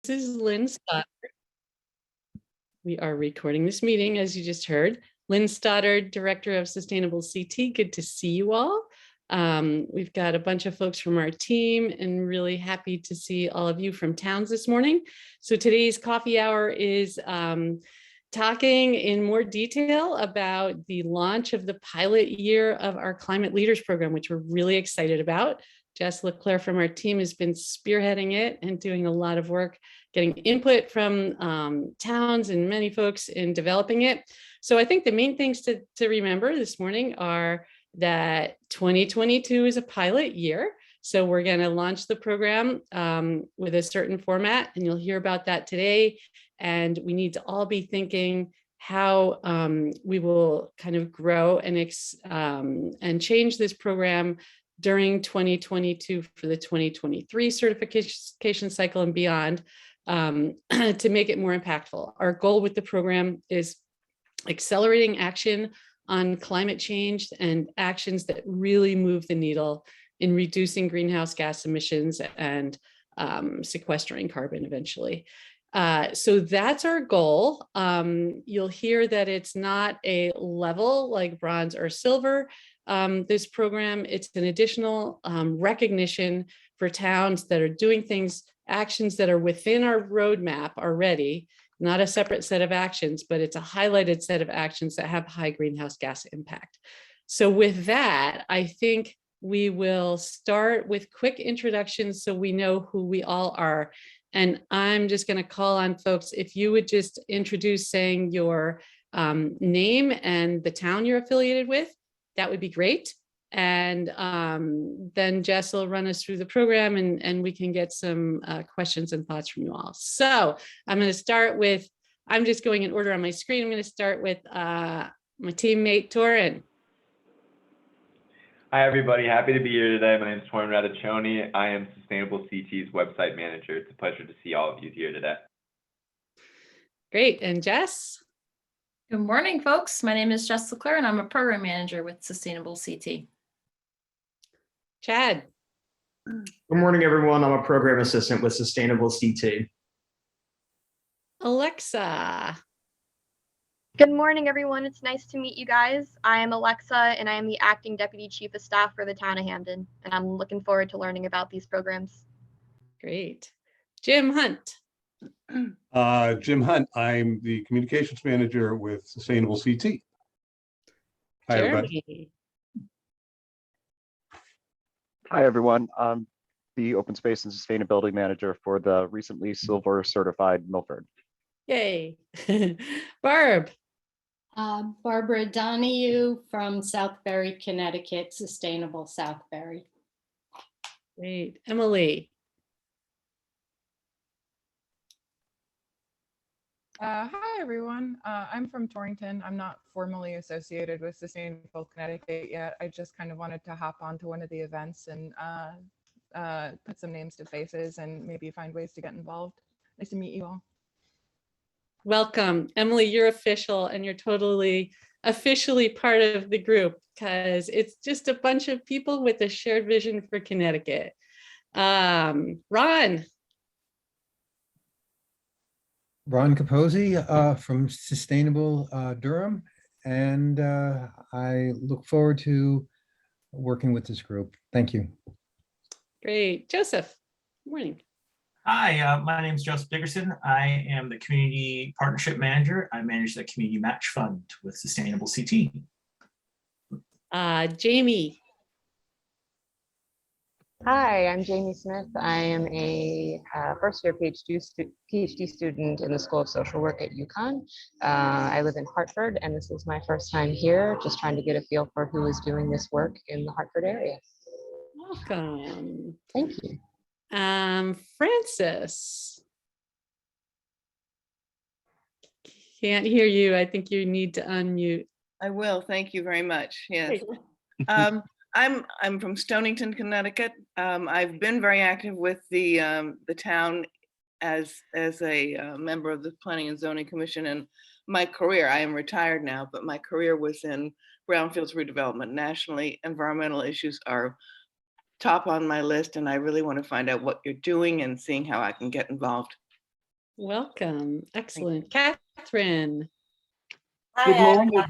This is Lynn Stoddard. We are recording this meeting, as you just heard. Lynn Stoddard, Director of Sustainable CT. Good to see you all. We've got a bunch of folks from our team and really happy to see all of you from towns this morning. So today's coffee hour is talking in more detail about the launch of the pilot year of our Climate Leaders program, which we're really excited about. Jess Leclerc from our team has been spearheading it and doing a lot of work, getting input from towns and many folks in developing it. So I think the main things to remember this morning are that 2022 is a pilot year. So we're going to launch the program with a certain format, and you'll hear about that today. And we need to all be thinking how we will kind of grow and change this program during 2022 for the 2023 certification cycle and beyond to make it more impactful. Our goal with the program is accelerating action on climate change and actions that really move the needle in reducing greenhouse gas emissions and sequestering carbon eventually. So that's our goal. You'll hear that it's not a level like bronze or silver. This program, it's an additional recognition for towns that are doing actions that are within our roadmap already, not a separate set of actions, but it's a highlighted set of actions that have high greenhouse gas impact. So with that, I think we will start with quick introductions so we know who we all are. And I'm just going to call on folks, if you would just introduce saying your name and the town you're affiliated with, that would be great. And then Jess will run us through the program and we can get some questions and thoughts from you all. So I'm going to start with, I'm just going in order on my screen. I'm going to start with my teammate, Torin. Hi, everybody. Happy to be here today. My name is Torin Radiccioni. I am Sustainable CT's website manager. It's a pleasure to see all of you here today. Great. And Jess? Good morning, folks. My name is Jess Leclerc, and I'm a program manager with Sustainable CT. Chad? Good morning, everyone. I'm a program assistant with Sustainable CT. Alexa? Good morning, everyone. It's nice to meet you guys. I am Alexa, and I am the Acting Deputy Chief of Staff for the town of Hamden, and I'm looking forward to learning about these programs. Great. Jim Hunt? Jim Hunt. I'm the communications manager with Sustainable CT. Hi, everybody. Hi, everyone. I'm the Open Space and Sustainability Manager for the recently Silver certified Milford. Yay. Barb? Barbara Donahue from Southbury, Connecticut, Sustainable Southbury. Great. Emily? Hi, everyone. I'm from Torrington. I'm not formally associated with Sustainable Connecticut yet. I just kind of wanted to hop onto one of the events and put some names to faces and maybe find ways to get involved. Nice to meet you all. Welcome. Emily, you're official and you're totally officially part of the group because it's just a bunch of people with a shared vision for Connecticut. Ron? Ron Capozzi from Sustainable Durham, and I look forward to working with this group. Thank you. Great. Joseph, good morning. Hi, my name is Joseph Dickerson. I am the Community Partnership Manager. I manage the Community Match Fund with Sustainable CT. Jamie. Hi, I'm Jamie Smith. I am a first-year PhD student in the School of Social Work at UConn. I live in Hartford, and this is my first time here, just trying to get a feel for who is doing this work in the Hartford area. Welcome. Thank you. Francis. Can't hear you. I think you need to unmute. I will. Thank you very much. Yes. I'm from Stonington, Connecticut. I've been very active with the town as a member of the Planning and Zoning Commission. And my career, I am retired now, but my career was in brownfields redevelopment. Nationally, environmental issues are top on my list, and I really want to find out what you're doing and seeing how I can get involved. Welcome. Excellent. Catherine. Good morning.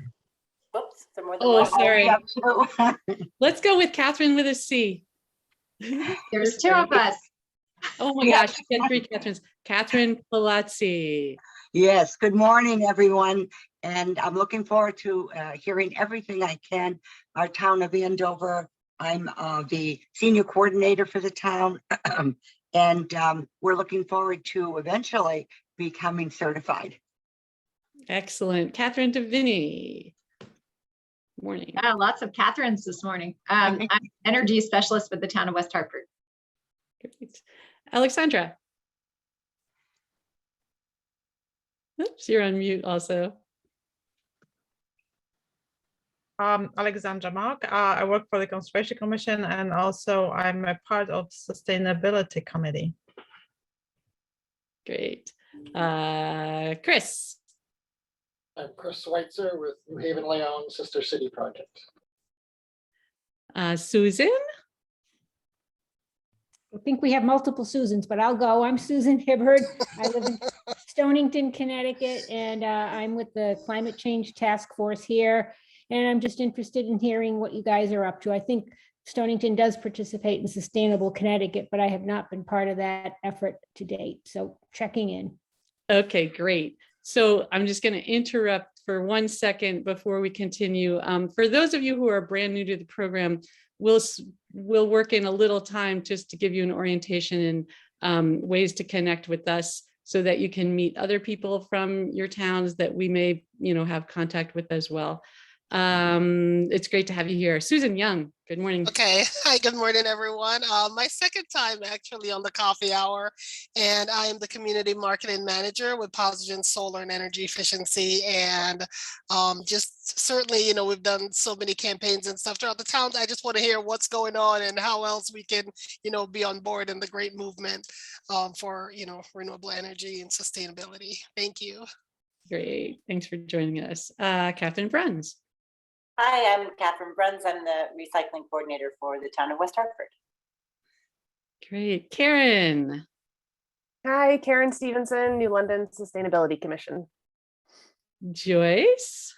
Whoops, there more than Oh, one. sorry. Yeah, Let's go with Catherine with a C. There's two of us. Oh my Yeah. gosh, you get three Catherines. Catherine Palazzi. Yes, good morning, everyone. And I'm looking forward to hearing everything I can. Our town of Andover, I'm the senior coordinator for the town. And we're looking forward to eventually becoming certified. Excellent. Catherine Davini. Morning. Lots of Catherines this morning. I'm energy specialist with the town of West Hartford. Great. Alexandra. Oops, you're on mute also. Alexandra Mark. I work for the Conservation Commission, and also I'm a part of Sustainability Committee. Great. Chris. I'm Chris Schweitzer with New Haven Leon Sister City Project. Susan. I think we have multiple Susans, but I'll go. I'm Susan Hibbard. I live in Stonington, Connecticut, and I'm with the Climate Change Task Force here. And I'm just interested in hearing what you guys are up to. I think Stonington does participate in Sustainable Connecticut, but I have not been part of that effort to date. So checking in. Okay, great. So I'm just going to interrupt for 1 second before we continue. For those of you who are brand new to the program, we'll work in a little time just to give you an orientation and ways to connect with us so that you can meet other people from your towns that we may, have contact with as well. It's great to have you here. Susan Young, good morning. Okay, hi, good morning, everyone. My second time actually on the coffee hour, and I am the community marketing manager with Posigen Solar and Energy Efficiency. And just certainly, we've done so many campaigns and stuff throughout the town. I just want to hear what's going on and how else we can, be on board in the great movement for, renewable energy and sustainability. Thank you. Great, thanks for joining us. Catherine Bruns. Hi, I'm Catherine Bruns. I'm the recycling coordinator for the town of West Hartford. Great. Karen. Hi, Karen Stevenson, New London Sustainability Commission. Joyce.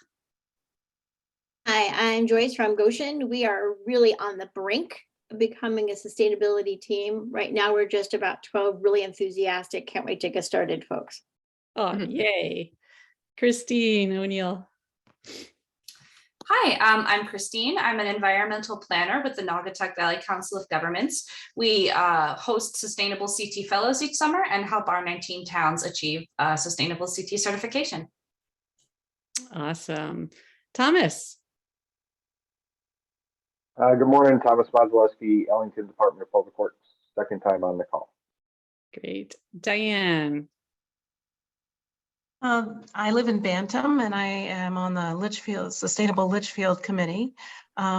Hi, I'm Joyce from Goshen. We are really on the brink of becoming a sustainability team. Right now, we're just about 12 really enthusiastic. Can't wait to get started, folks. Oh, yay. Christine O'Neill. Hi, I'm Christine. I'm an environmental planner with the Naugatuck Valley Council of Governments. We host Sustainable CT Fellows each summer and help our 19 towns achieve Sustainable CT certification. Awesome. Thomas. Good morning, Thomas Mazalewski, Ellington Department of Public Works. Second time on the call. Great. Diane. I live in Bantam and I am on the Litchfield Sustainable Litchfield Committee.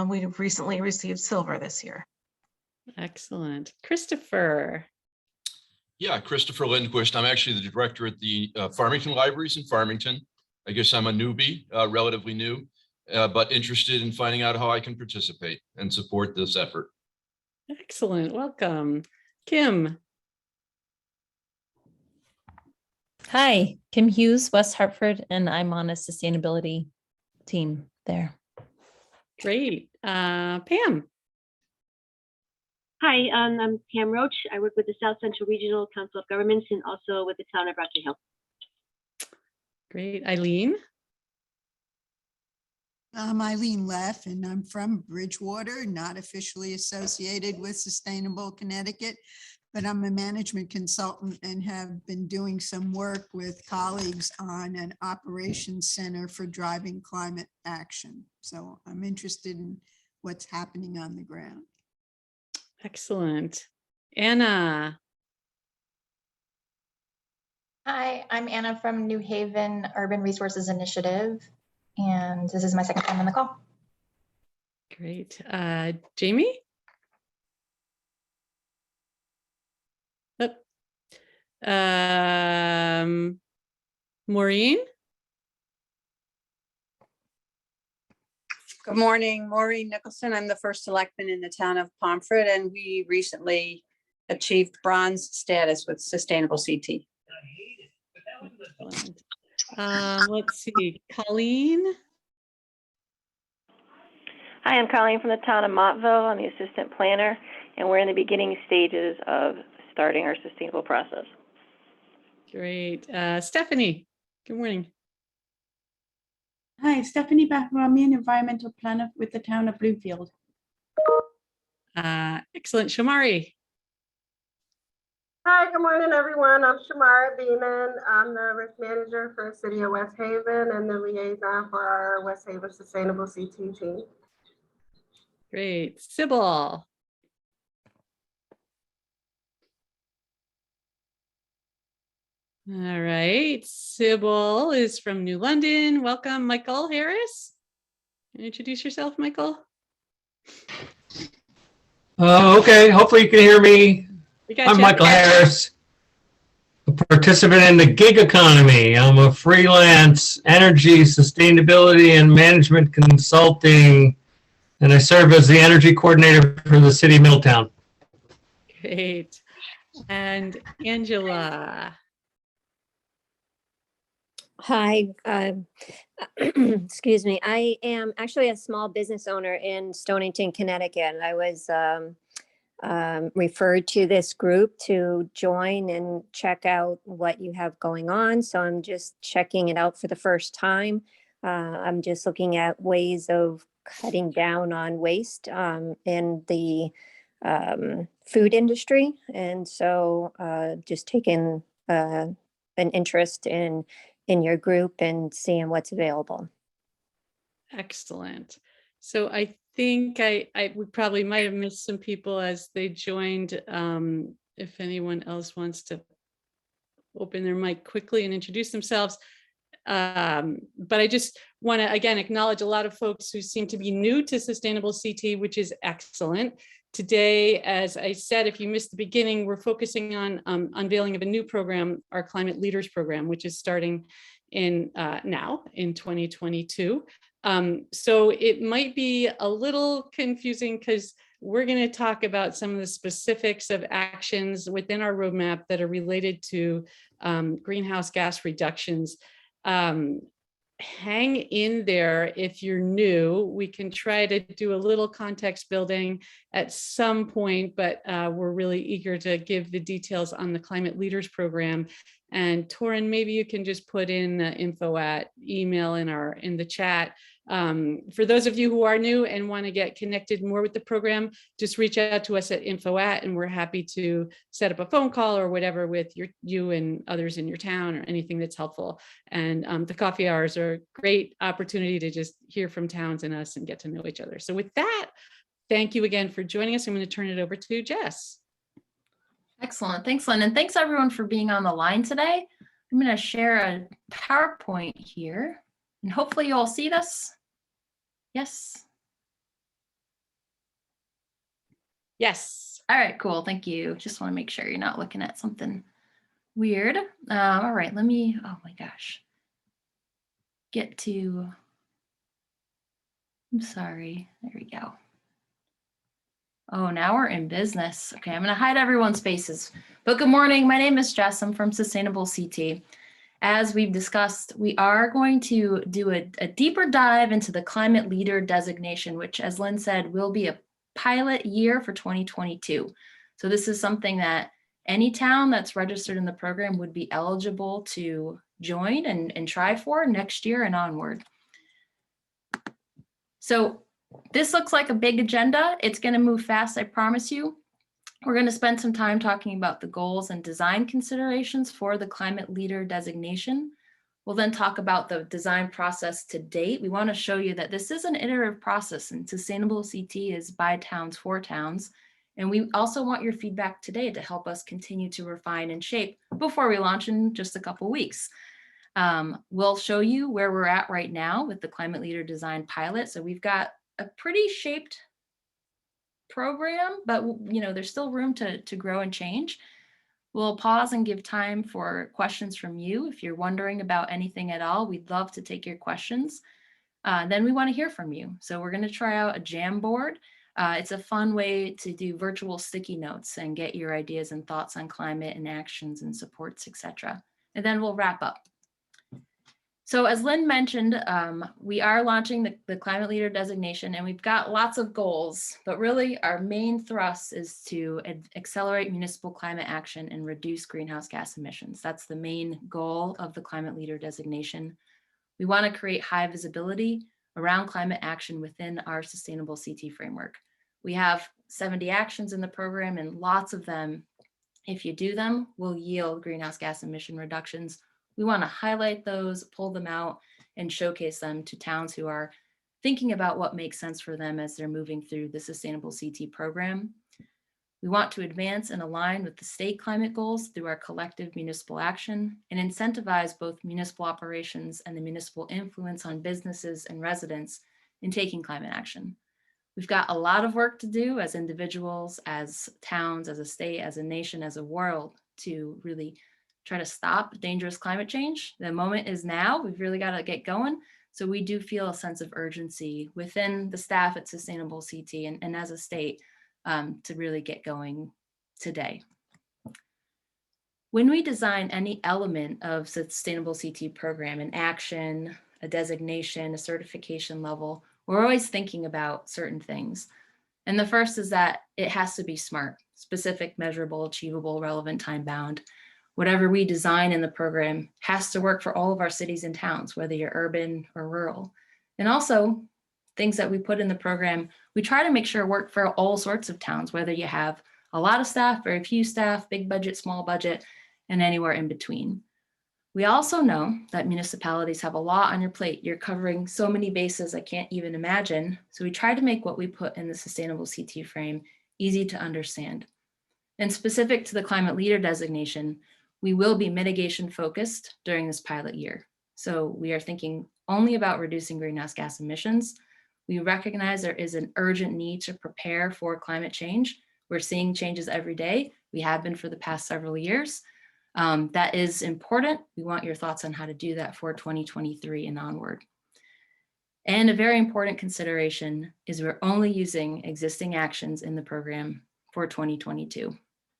We recently received silver this year. Excellent. Christopher. Yeah, Christopher Lindquist. I'm actually the director at the Farmington Libraries in Farmington. I guess I'm a newbie, relatively new, but interested in finding out how I can participate and support this effort. Excellent. Welcome. Kim. Hi, Kim Hughes, West Hartford, and I'm on a sustainability team there. Great. Pam. Hi, I'm Pam Roach. I work with the South Central Regional Council of Governments and also with the town of Rocky Hill. Great. Eileen. I'm Eileen Leff, and I'm from Bridgewater, not officially associated with Sustainable Connecticut, but I'm a management consultant and have been doing some work with colleagues on an operations center for driving climate action. So I'm interested in what's happening on the ground. Excellent. Anna. Hi, I'm Anna from New Haven Urban Resources Initiative, and this is my second time on the call. Great. Jamie? Maureen? Good morning, Maureen Nicholson. I'm the first selectman in the town of Pomfret, and we recently achieved bronze status with Sustainable CT. Excellent. Let's see, Colleen. Hi, I'm Colleen from the town of Montville. I'm the assistant planner, and we're in the beginning stages of starting our sustainable process. Great. Stephanie, good morning. Hi, Stephanie Bahramyan, environmental planner with the town of Bloomfield. Excellent. Shamari. Hi, good morning, everyone. I'm Shamara Beeman. I'm the risk manager for the city of West Haven and the liaison for our West Haven Sustainable CT team. Great. Sybil. All right. Sybil is from New London. Welcome, Michael Harris. Can you introduce yourself, Michael? Okay, hopefully you can hear me. I'm Michael Harris, a participant in the gig economy. I'm a freelance energy, sustainability, and management consulting, and I serve as the energy coordinator for the city of Middletown. Great. And Angela. Hi, excuse me. I am actually a small business owner in Stonington, Connecticut. I was referred to this group to join and check out what you have going on. So I'm just checking it out for the first time. I'm just looking at ways of cutting down on waste in the food industry. And so just taking an interest in your group and seeing what's available. Excellent. So I think we probably might have missed some people as they joined. If anyone else wants to open their mic quickly and introduce themselves. But I just want to, again, acknowledge a lot of folks who seem to be new to Sustainable CT, which is excellent. Today, as I said, if you missed the beginning, we're focusing on unveiling of a new program, our Climate Leaders program, which is starting in now in 2022. So it might be a little confusing because we're going to talk about some of the specifics of actions within our roadmap that are related to greenhouse gas reductions. Hang in there if you're new. We can try to do a little context building at some point, but we're really eager to give the details on the Climate Leaders program. And Torin, maybe you can just put in the info at email in the chat. For those of you who are new and want to get connected more with the program, just reach out to us at info@, and we're happy to set up a phone call or whatever with you and others in your town or anything that's helpful. And the coffee hours are a great opportunity to just hear from towns and us and get to know each other. So with that, thank you again for joining us. I'm going to turn it over to Jess. Excellent. Thanks, Lynn. And thanks everyone for being on the line today. I'm going to share a PowerPoint here and hopefully you all see this. Yes. Yes. All right, cool. Thank you. Just want to make sure you're not looking at something weird. All right, let me, oh my gosh. I'm sorry. There we go. Oh, now we're in business. Okay, I'm going to hide everyone's faces. But good morning. My name is Jess. I'm from Sustainable CT. As we've discussed, we are going to do a deeper dive into the Climate Leader Designation, which, as Lynn said, will be a pilot year for 2022. So this is something that any town that's registered in the program would be eligible to join and try for next year and onward. So this looks like a big agenda. It's going to move fast, I promise you. We're going to spend some time talking about the goals and design considerations for the Climate Leader Designation. We'll then talk about the design process to date. We want to show you that this is an iterative process, and Sustainable CT is by towns for towns. And we also want your feedback today to help us continue to refine and shape before we launch in just a couple weeks. We'll show you where we're at right now with the Climate Leader Design Pilot. So we've got a pretty shaped program, but there's still room to grow and change. We'll pause and give time for questions from you. If you're wondering about anything at all, we'd love to take your questions. Then we want to hear from you. So we're going to try out a Jamboard. It's a fun way to do virtual sticky notes and get your ideas and thoughts on climate and actions and supports, etc. and then we'll wrap up. So as Lynn mentioned, we are launching the Climate Leader Designation, and we've got lots of goals, but really our main thrust is to accelerate municipal climate action and reduce greenhouse gas emissions. That's the main goal of the Climate Leader Designation. We want to create high visibility around climate action within our sustainable CT framework. We have 70 actions in the program, and lots of them, if you do them, will yield greenhouse gas emission reductions. We want to highlight those, pull them out, and showcase them to towns who are thinking about what makes sense for them as they're moving through the Sustainable CT program. We want to advance and align with the state climate goals through our collective municipal action and incentivize both municipal operations and the municipal influence on businesses and residents in taking climate action. We've got a lot of work to do as individuals, as towns, as a state, as a nation, as a world to really try to stop dangerous climate change. The moment is now. We've really got to get going. So we do feel a sense of urgency within the staff at Sustainable CT and as a state to really get going today. When we design any element of Sustainable CT program, an action, a designation, a certification level, we're always thinking about certain things. And the first is that it has to be SMART, specific, measurable, achievable, relevant, time-bound. Whatever we design in the program has to work for all of our cities and towns, whether you're urban or rural. And also things that we put in the program, we try to make sure work for all sorts of towns, whether you have a lot of staff, very few staff, big budget, small budget, and anywhere in between. We also know that municipalities have a lot on your plate. You're covering so many bases I can't even imagine. So we try to make what we put in the Sustainable CT frame easy to understand. And specific to the Climate Leader Designation, we will be mitigation focused during this pilot year. So we are thinking only about reducing greenhouse gas emissions. We recognize there is an urgent need to prepare for climate change. We're seeing changes every day. We have been for the past several years. That is important. We want your thoughts on how to do that for 2023 and onward. And a very important consideration is we're only using existing actions in the program for 2022.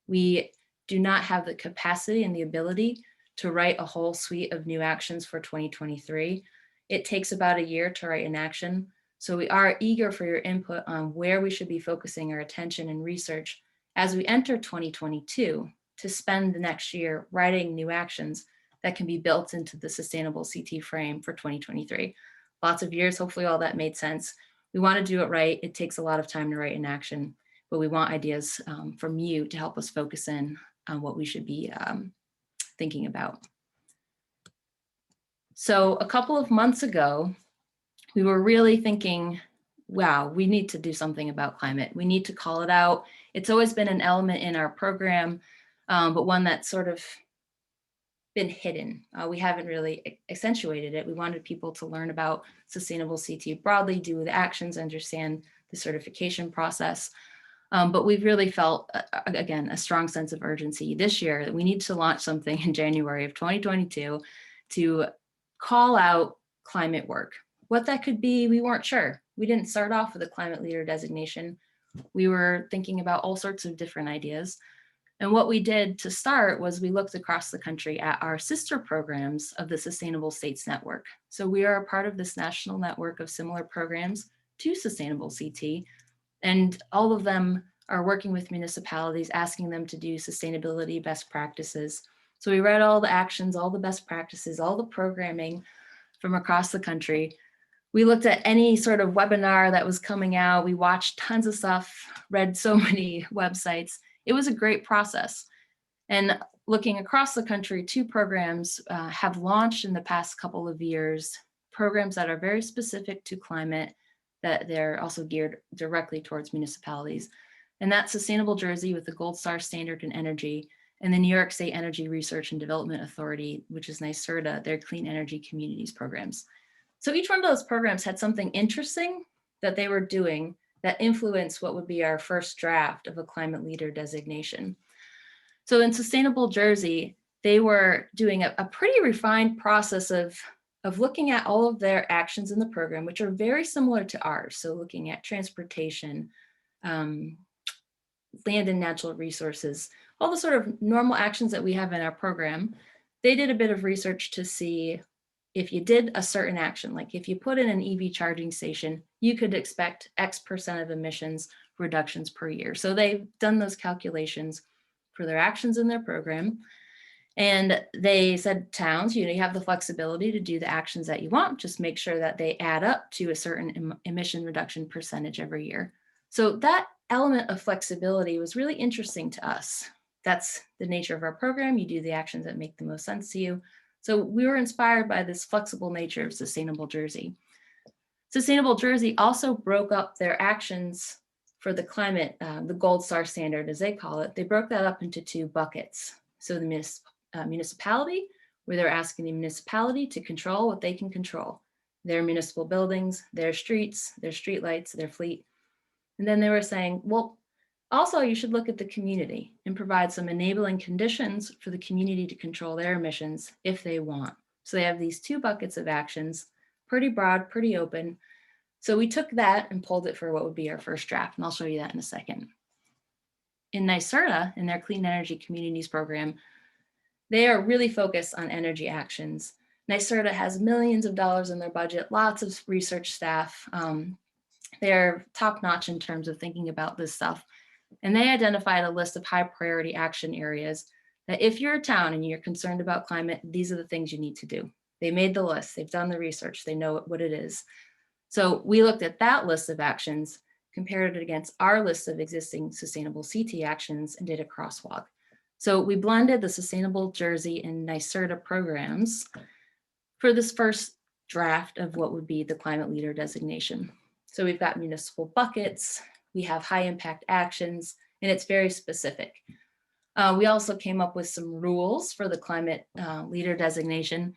We do not have the capacity and the ability to write a whole suite of new actions for 2023. It takes about a year to write an action. So we are eager for your input on where we should be focusing our attention and research as we enter 2022 to spend the next year writing new actions that can be built into the Sustainable CT frame for 2023. Lots of years, hopefully all that made sense. We want to do it right. It takes a lot of time to write an action, but we want ideas from you to help us focus in on what we should be thinking about. So a couple of months ago, we were really thinking, wow, we need to do something about climate. We need to call it out. It's always been an element in our program, but one that's sort of been hidden. We haven't really accentuated it. We wanted people to learn about Sustainable CT broadly, do the actions, understand the certification process. But we've really felt, again, a strong sense of urgency this year that we need to launch something in January of 2022 to call out climate work. What that could be, we weren't sure. We didn't start off with a Climate Leader Designation. We were thinking about all sorts of different ideas. And what we did to start was we looked across the country at our sister programs of the Sustainable States Network. So we are a part of this national network of similar programs to Sustainable CT. And all of them are working with municipalities, asking them to do sustainability best practices. So we read all the actions, all the best practices, all the programming from across the country. We looked at any sort of webinar that was coming out. We watched tons of stuff, read so many websites. It was a great process. And looking across the country, 2 programs have launched in the past couple of years, programs that are very specific to climate, that they're also geared directly towards municipalities. And that's Sustainable Jersey with the Gold Star Standard in Energy, and the New York State Energy Research and Development Authority, which is NYSERDA, their Clean Energy Communities programs. So each one of those programs had something interesting that they were doing that influenced what would be our first draft of a Climate Leader Designation. So in Sustainable Jersey, they were doing a pretty refined process of looking at all of their actions in the program, which are very similar to ours. So looking at transportation, land and natural resources, all the sort of normal actions that we have in our program. they did a bit of research to see if you did a certain action, like if you put in an EV charging station, you could expect X% of emissions reductions per year. So they've done those calculations for their actions in their program. And they said, towns, you have the flexibility to do the actions that you want, just make sure that they add up to a certain emission reduction percentage every year. So that element of flexibility was really interesting to us. That's the nature of our program. You do the actions that make the most sense to you. So we were inspired by this flexible nature of Sustainable Jersey. Sustainable Jersey also broke up their actions for the climate, the gold star standard, as they call it. They broke that up into 2 buckets. So the municipality, where they're asking the municipality to control what they can control, their municipal buildings, their streets, their streetlights, their fleet. And then they were saying, well, also you should look at the community and provide some enabling conditions for the community to control their emissions if they want. So they have these 2 buckets of actions, pretty broad, pretty open. So we took that and pulled it for what would be our first draft, and I'll show you that in a second. In NYSERDA, in their Clean Energy Communities program, they are really focused on energy actions. NYSERDA has millions of dollars in their budget, lots of research staff. They're top-notch in terms of thinking about this stuff. And they identified a list of high priority action areas that if you're a town and you're concerned about climate, these are the things you need to do. They made the list, they've done the research, they know what it is. So we looked at that list of actions, compared it against our list of existing sustainable CT actions, and did a crosswalk. So we blended the Sustainable Jersey and NYSERDA programs for this first draft of what would be the Climate Leader Designation. So we've got municipal buckets, we have high impact actions, and it's very specific. We also came up with some rules for the Climate Leader Designation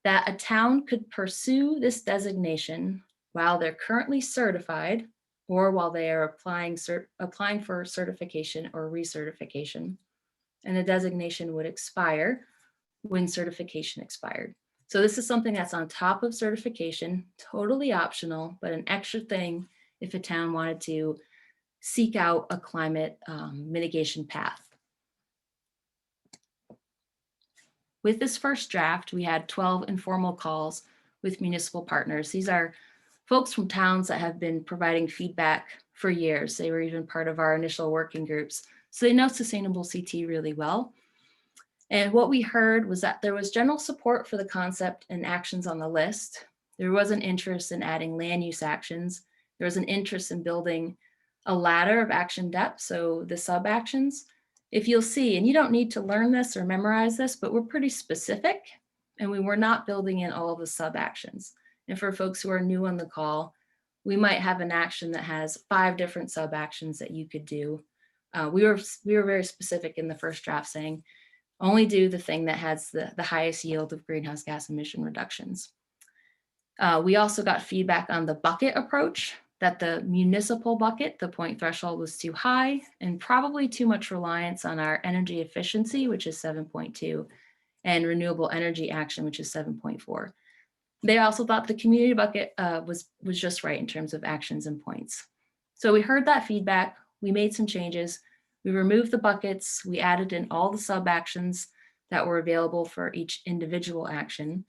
that a town could pursue this designation while they're currently certified or while they are applying for certification or recertification. And the designation would expire when certification expired. So this is something that's on top of certification, totally optional, but an extra thing if a town wanted to seek out a climate mitigation path. With this first draft, we had 12 informal calls with municipal partners. These are folks from towns that have been providing feedback for years. They were even part of our initial working groups. So they know Sustainable CT really well. And what we heard was that there was general support for the concept and actions on the list. There was an interest in adding land use actions. There was an interest in building a ladder of action depth, so the sub actions. If you'll see, and you don't need to learn this or memorize this, but we're pretty specific, and we were not building in all of the sub actions. And for folks who are new on the call, we might have an action that has 5 different sub actions that you could do. We were very specific in the first draft, saying only do the thing that has the highest yield of greenhouse gas emission reductions. We also got feedback on the bucket approach, that the municipal bucket, the point threshold was too high and probably too much reliance on our energy efficiency, which is 7.2, and renewable energy action, which is 7.4. They also thought the community bucket was just right in terms of actions and points. So we heard that feedback, we made some changes, we removed the buckets, we added in all the sub actions that were available for each individual action.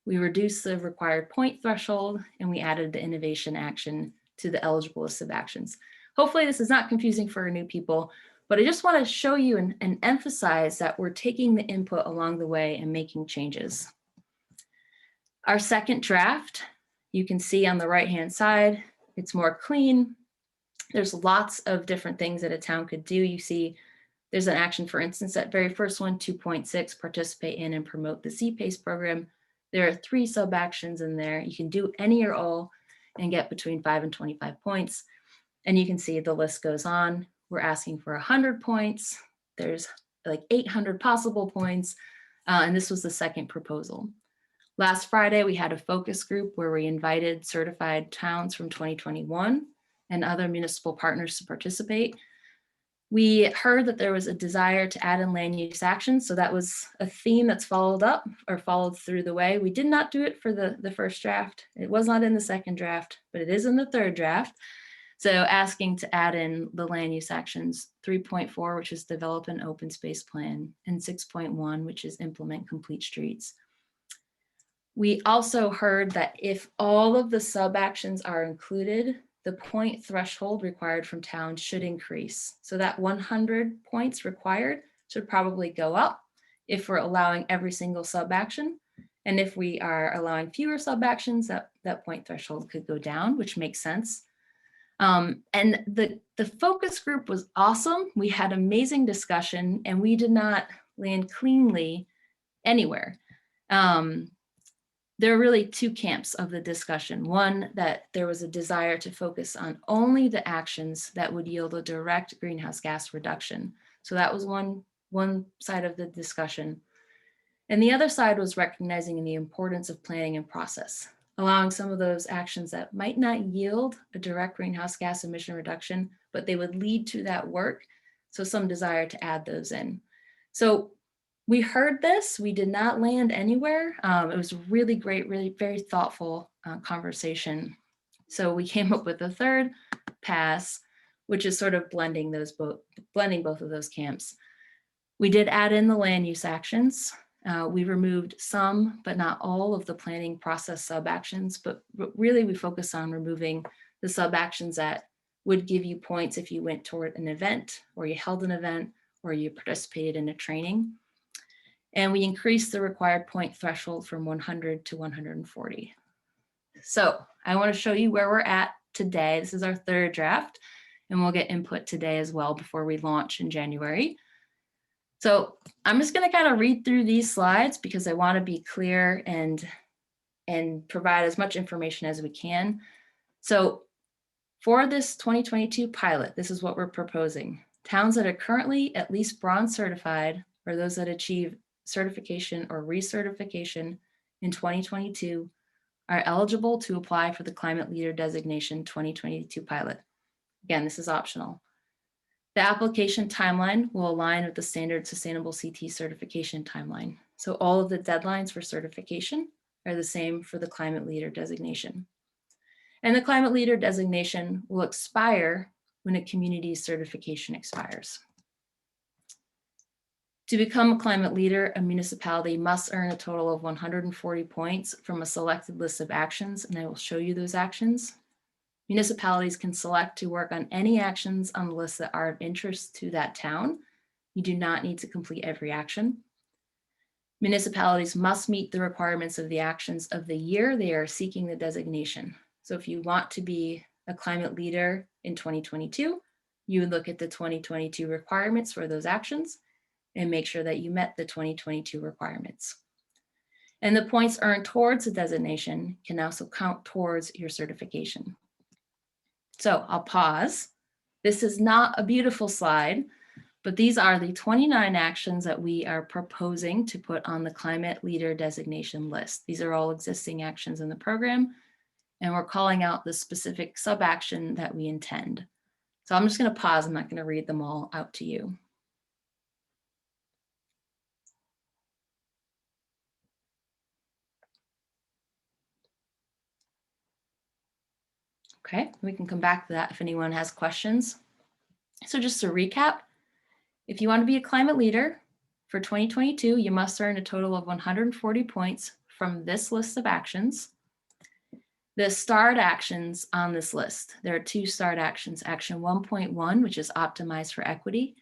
We reduced the required point threshold, and we added the innovation action to the eligible list of actions. Hopefully this is not confusing for new people, but I just want to show you and emphasize that we're taking the input along the way and making changes. Our second draft, you can see on the right-hand side, it's more clean. There's lots of different things that a town could do. You see there's an action, for instance, that very first one, 2.6, participate in and promote the CPACE program. There are 3 sub actions in there. You can do any or all and get between 5 and 25 points. And you can see the list goes on. We're asking for 100 points. There's like 800 possible points. And this was the second proposal. Last Friday, we had a focus group where we invited certified towns from 2021 and other municipal partners to participate. We heard that there was a desire to add in land use actions. So that was a theme that's followed up or followed through the way. We did not do it for the first draft. It was not in the second draft, but it is in the third draft. So asking to add in the land use actions 3.4, which is develop an open space plan, and 6.1, which is implement complete streets. We also heard that if all of the sub actions are included, the point threshold required from towns should increase. So that 100 points required should probably go up if we're allowing every single sub action. And if we are allowing fewer sub actions, that point threshold could go down, which makes sense. And the focus group was awesome. We had amazing discussion and we did not land cleanly anywhere. There are really two camps of the discussion. One, that there was a desire to focus on only the actions that would yield a direct greenhouse gas reduction. So that was one side of the discussion. And the other side was recognizing the importance of planning and process, allowing some of those actions that might not yield a direct greenhouse gas emission reduction, but they would lead to that work. So some desire to add those in. So we heard this, we did not land anywhere. It was a really great, really very thoughtful conversation. So we came up with a third pass, which is sort of blending both of those camps. We did add in the land use actions. We removed some, but not all of the planning process sub-actions, but really we focus on removing the sub-actions that would give you points if you went toward an event, or you held an event, or you participated in a training. And we increased the required point threshold from 100 to 140. So I want to show you where we're at today. This is our third draft, and we'll get input today as well before we launch in January. So I'm just going to kind of read through these slides because I want to be clear and provide as much information as we can. So for this 2022 pilot, this is what we're proposing. Towns that are currently at least bronze certified, or those that achieve certification or recertification in 2022, are eligible to apply for the Climate Leader Designation 2022 pilot. Again, this is optional. The application timeline will align with the standard Sustainable CT certification timeline. So all of the deadlines for certification are the same for the Climate Leader Designation. And the Climate Leader Designation will expire when a community's certification expires. To become a climate leader, a municipality must earn a total of 140 points from a selected list of actions, and I will show you those actions. Municipalities can select to work on any actions on the list that are of interest to that town. You do not need to complete every action. Municipalities must meet the requirements of the actions of the year they are seeking the designation. So if you want to be a climate leader in 2022, you would look at the 2022 requirements for those actions and make sure that you met the 2022 requirements. And the points earned towards the designation can also count towards your certification. So I'll pause. This is not a beautiful slide, but these are the 29 actions that we are proposing to put on the Climate Leader Designation list. These are all existing actions in the program, and we're calling out the specific sub-action that we intend. So I'm just going to pause. I'm not going to read them all out to you. Okay, we can come back to that if anyone has questions. So just to recap, if you want to be a climate leader for 2022, you must earn a total of 140 points from this list of actions. The starred actions on this list, there are two starred actions. Action 1.1, which is optimize for equity.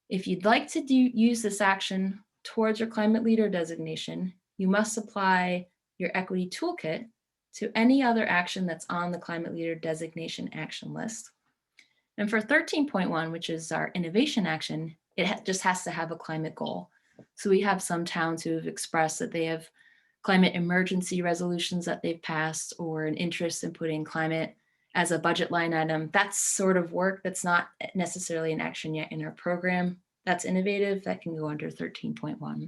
If you'd like to use this action towards your climate leader designation, you must apply your equity toolkit to any other action that's on the Climate Leader Designation action list. And for 13.1, which is our innovation action, it just has to have a climate goal. So we have some towns who have expressed that they have climate emergency resolutions that they've passed, or an interest in putting climate as a budget line item. That's sort of work that's not necessarily an action yet in our program. That's innovative, that can go under 13.1.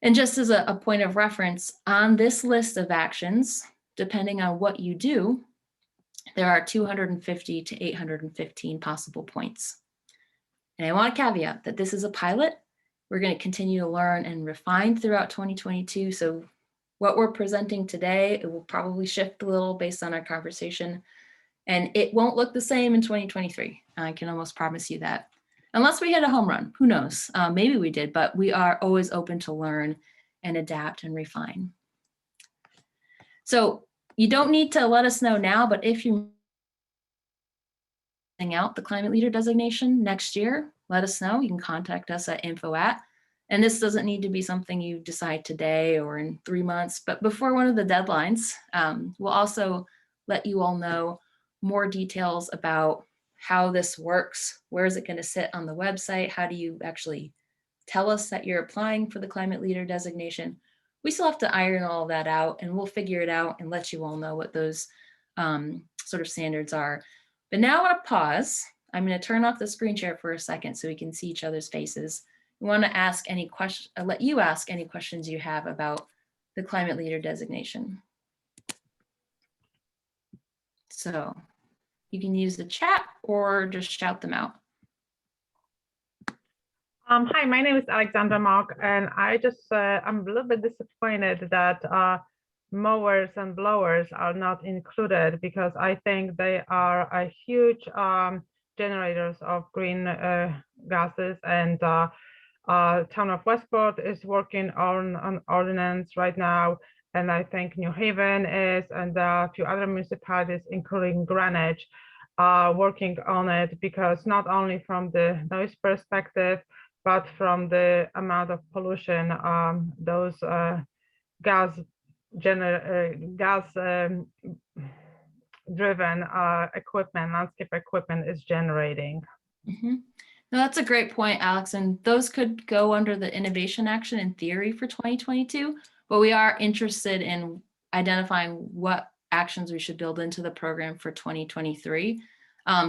And just as a point of reference, on this list of actions, depending on what you do, there are 250 to 815 possible points. And I want to caveat that this is a pilot. We're going to continue to learn and refine throughout 2022. So what we're presenting today, it will probably shift a little based on our conversation And it won't look the same in 2023. I can almost promise you that. Unless we hit a home run, who knows? Maybe we did, but we are always open to learn and adapt and refine. So you don't need to let us know now, but if you're out the Climate Leader Designation next year, let us know. You can contact us at info@. And this doesn't need to be something you decide today or in 3 months, but before one of the deadlines. We'll also let you all know more details about how this works. Where is it going to sit on the website? How do you actually tell us that you're applying for the Climate Leader Designation? We still have to iron all of that out, and we'll figure it out and let you all know what those sort of standards are. But now I want to pause. I'm going to turn off the screen share for a second so we can see each other's faces. We want to ask any question, let you ask any questions you have about the Climate Leader Designation. So you can use the chat or just shout them out. Hi, my name is Alexandra Mock, and I'm a little bit disappointed that mowers and blowers are not included, because I think they are a huge generators of green gases, and town of Westport is working on an ordinance right now, and I think New Haven is, and a few other municipalities, including Greenwich, working on it, because not only from the noise perspective, but from the amount of pollution those driven equipment, landscape equipment is generating. Mm-hmm. No, that's a great point, Alex. And those could go under the innovation action in theory for 2022, but we are interested in identifying what actions we should build into the program for 2023.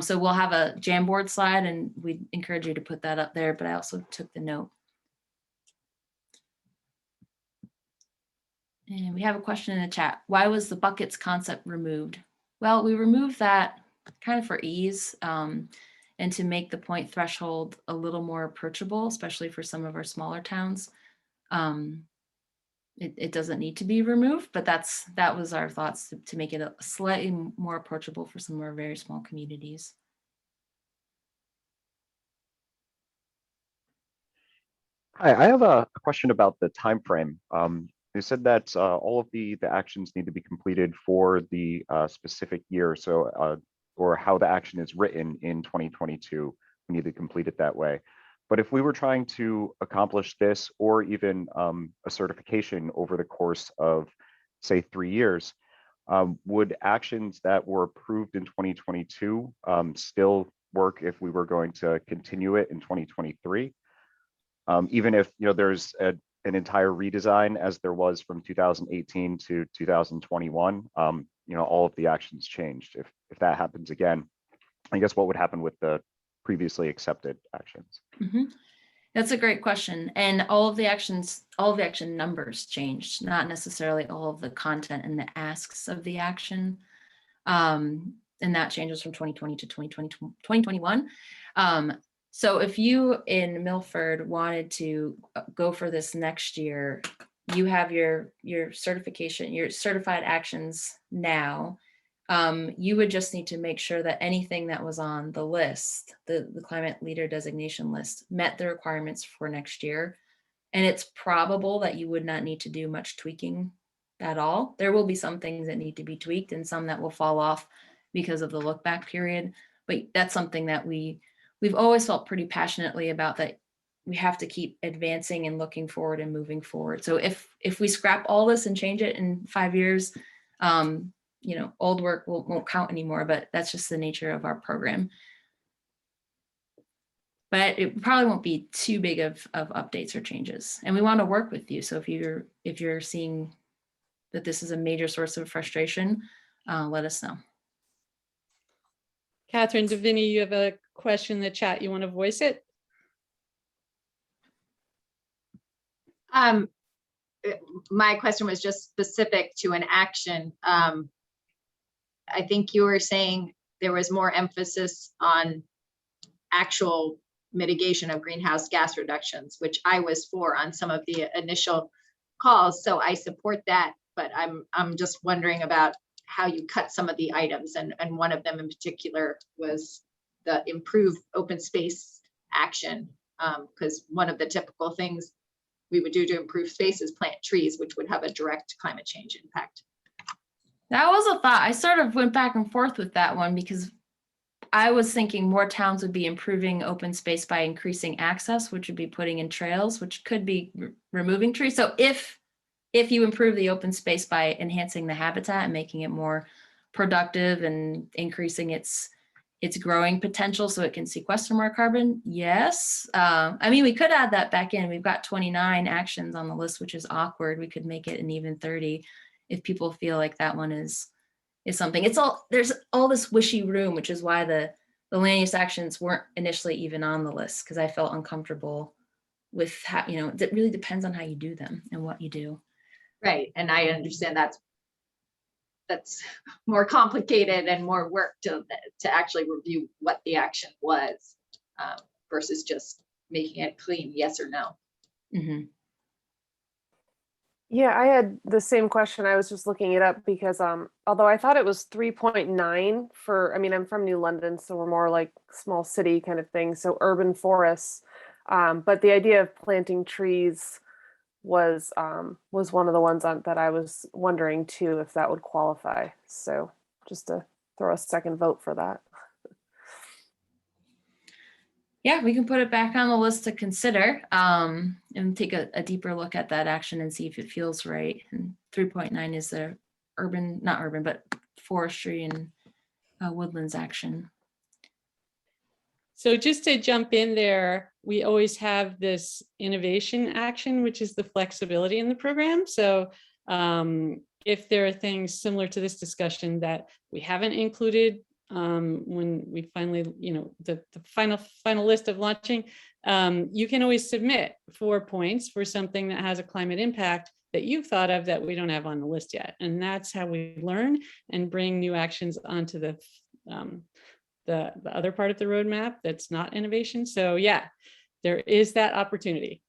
So we'll have a Jamboard slide, and we encourage you to put that up there, but I also took the note. And we have a question in the chat. Why was the buckets concept removed? Well, we removed that kind of for ease and to make the point threshold a little more approachable, especially for some of our smaller towns. It doesn't need to be removed, but that was our thoughts to make it slightly more approachable for some of our very small communities. Hi, I have a question about the time frame. You said that all of the actions need to be completed for the specific year, so or how the action is written in 2022. We need to complete it that way. But if we were trying to accomplish this, or even a certification over the course of, say, 3 years, would actions that were approved in 2022 still work if we were going to continue it in 2023? Even if there's an entire redesign, as there was from 2018 to 2021, all of the actions changed. If that happens again, I guess what would happen with the previously accepted actions? Mm-hmm. That's a great question. And all of the action numbers changed, not necessarily all of the content and the asks of the action. And that changes from 2020 to 2021. So if you in Milford wanted to go for this next year, you have your certification, your certified actions now. You would just need to make sure that anything that was on the list, the Climate Leader Designation list, met the requirements for next year. And it's probable that you would not need to do much tweaking at all. There will be some things that need to be tweaked and some that will fall off because of the look back period. But that's something that we've always felt pretty passionately about, that we have to keep advancing and looking forward and moving forward. So if we scrap all this and change it in 5 years, old work won't count anymore, but that's just the nature of our program. But it probably won't be too big of updates or changes. And we want to work with you. So if you're seeing that this is a major source of frustration, let us know. Catherine Davini, you have a question in the chat. You want to voice it? My question was just specific to an action. I think you were saying there was more emphasis on actual mitigation of greenhouse gas reductions, which I was for on some of the initial calls. So I support that, but I'm just wondering about how you cut some of the items. And one of them in particular was the improve open space action. Because one of the typical things we would do to improve space is plant trees, which would have a direct climate change impact. That was a thought. I sort of went back and forth with that one because I was thinking more towns would be improving open space by increasing access, which would be putting in trails, which could be removing trees. So if you improve the open space by enhancing the habitat and making it more productive and increasing its growing potential so it can sequester more carbon, yes. I mean, we could add that back in. We've got 29 actions on the list, which is awkward. We could make it an even 30 if people feel like that one is something. There's all this wishy room, which is why the land use actions weren't initially even on the list, because I felt uncomfortable with how, it really depends on how you do them and what you do. Right, and I understand that's more complicated and more work to actually review what the action was versus just making it clean, yes or no. Mm-hmm. Yeah, I had the same question. I was just looking it up because although I thought it was 3.9 for, I mean, I'm from New London, so we're more like small city kind of thing. So urban forests, but the idea of planting trees was one of the ones that I was wondering too, if that would qualify. So just to throw a second vote for that. Yeah, we can put it back on the list to consider and take a deeper look at that action and see if it feels right. And 3.9 is the not urban, but forestry and woodlands action. So just to jump in there, we always have this innovation action, which is the flexibility in the program. So if there are things similar to this discussion that we haven't included when we finally, the final list of launching, you can always submit 4 points for something that has a climate impact that you've thought of that we don't have on the list yet. And that's how we learn and bring new actions onto the other part of the roadmap that's not innovation. So yeah, there is that opportunity.